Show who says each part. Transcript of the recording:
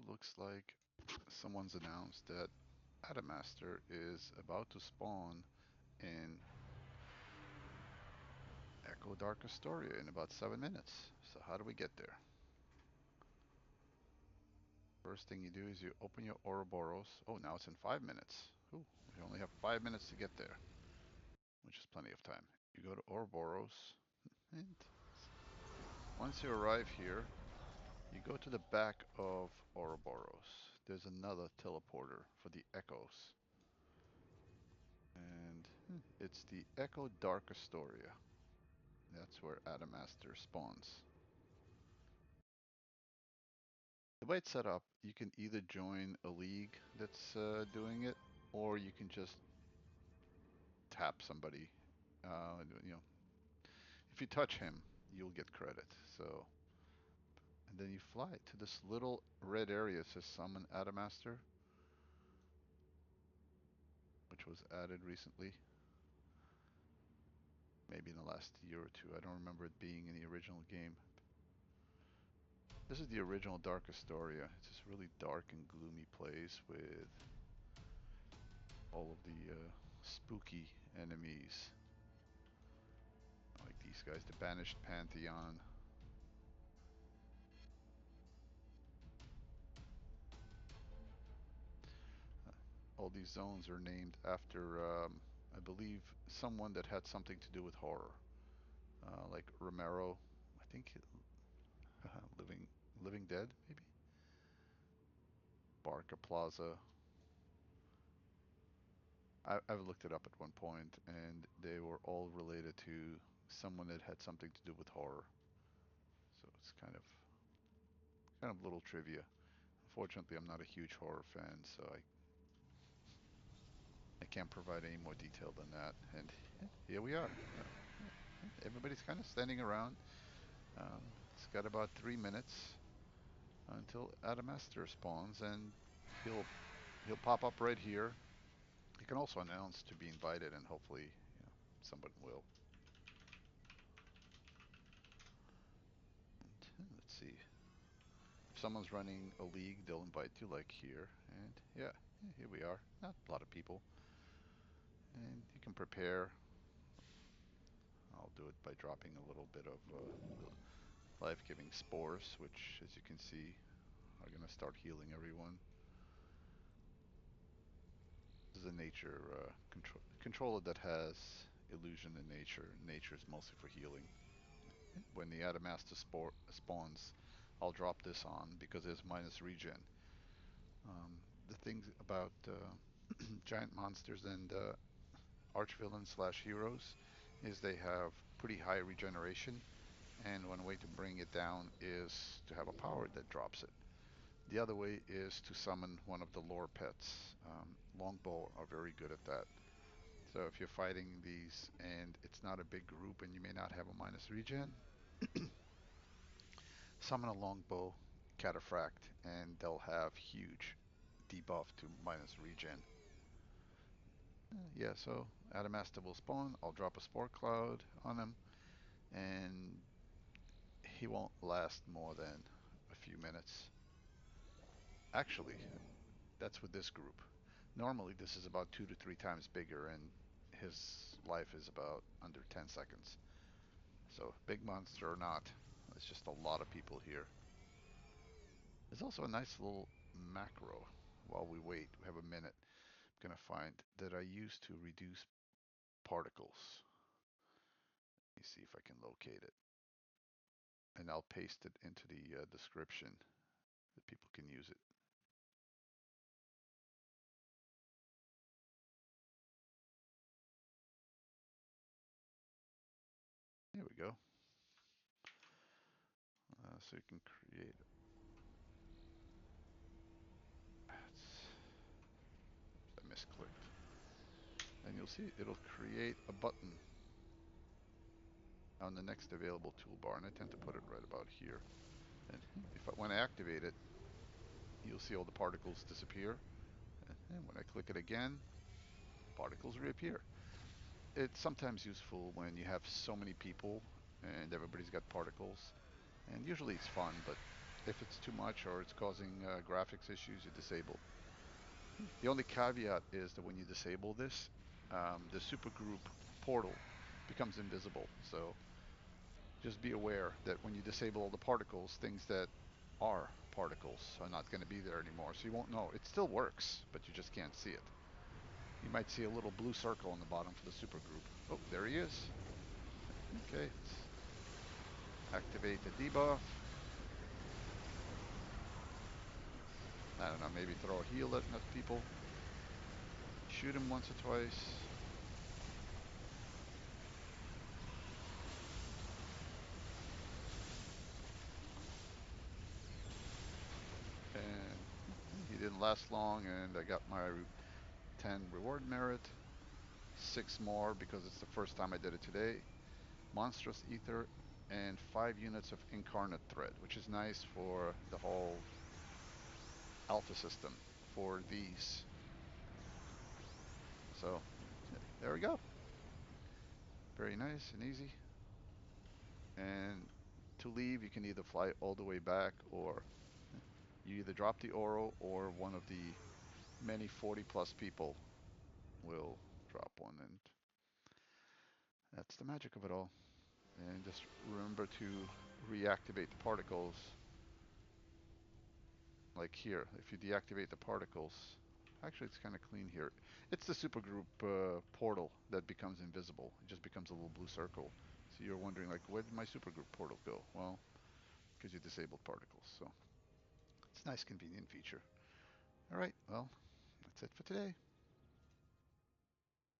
Speaker 1: Looks like someone's announced that Adamastor is about to spawn in Echo Dark Astoria in about 7 minutes. So how do we get there? First thing you do is you open your Ouroboros. Oh, now it's in 5 minutes. Ooh, we only have 5 minutes to get there, which is plenty of time. You go to Ouroboros, and once you arrive here, you go to the back of Ouroboros. There's another teleporter for the Echoes. And it's the Echo Dark Astoria. That's where Adamastor spawns. The way it's set up, you can either join a league that's doing it, or you can just tap somebody. You know, if you touch him, you'll get credit. So, and then you fly to this little red area that says Summon Adamastor, which was added recently, maybe in the last year or two. I don't remember it being in the original game. This is the original Dark Astoria. It's this really dark and gloomy place with all of the spooky enemies. Like these guys, the Banished Pantheon. All these zones are named after, I believe, someone that had something to do with horror. Like Romero, I think, Living Living Dead, maybe? Barca Plaza. I've looked it up at one point, and they were all related to someone that had something to do with horror. So it's kind of little trivia. Unfortunately, I'm not a huge horror fan, so I can't provide any more detail than that. And here we are. Everybody's kind of standing around. It's got about 3 minutes until Adamastor spawns, and he'll he'll pop up right here. He can also announce to be invited, and hopefully, someone will. And let's see. If someone's running a league, they'll invite you, like here. And yeah, here we are. Not a lot of people. And you can prepare. I'll do it by dropping a little bit of life-giving spores, which, as you can see, are going to start healing everyone. This is a nature controller that has illusion in nature. Nature is mostly for healing. When the Adamastor spawns, I'll drop this on because there's minus regen. The things about giant monsters and archvillains slash heroes is they have pretty high regeneration, and one way to bring it down is to have a power that drops it. The other way is to summon one of the lore pets. Longbow are very good at that. So if you're fighting these and it's not a big group and you may not have a minus regen, summon a longbow, cataphract, and they'll have huge debuff to minus regen. Yeah, so Adamastor will spawn. I'll drop a spore cloud on him, and he won't last more than a few minutes. Actually, that's with this group. Normally, this is about 2 to 3 times bigger, and his life is about under 10 seconds. So, big monster or not, it's just a lot of people here. There's also a nice little macro while we wait. We have a minute. I'm going to find that I use to reduce particles. Let me see if I can locate it. And I'll paste it into the description that people can use it. There we go. So you can create. I misclicked. And you'll see it'll create a button on the next available toolbar, and I tend to put it right about here. And when I activate it, you'll see all the particles disappear. And when I click it again, particles reappear. It's sometimes useful when you have so many people and everybody's got particles. And usually it's fun, but If it's too much or it's causing graphics issues, you disable. The only caveat is that when you disable this, the supergroup portal becomes invisible. So just be aware that when you disable all the particles, things that are particles are not going to be there anymore. So you won't know. It still works, but you just can't see it. You might see a little blue circle on the bottom for the supergroup. Oh, there he is. Okay, let's activate the debuff. I don't know, maybe throw a heal at people. Shoot him once or twice. And he didn't last long, and I got my 10 reward merit. 6 more because it's the first time I did it today. Monstrous Ether, and 5 units of Incarnate Thread, which is nice for the whole alpha system for these. So there we go. Very nice and easy. And to leave, you can either fly all the way back, or you either drop the Oro, or one of the many 40 plus people will drop one. And that's the magic of it all. And just remember to reactivate the particles. Like here, if you deactivate the particles, actually it's kind of clean here. It's the supergroup portal that becomes invisible. It just becomes a little blue circle. So you're wondering, like, where did my supergroup portal go? Well, because you disabled particles. So it's a nice convenient feature. All right, well, that's it for today.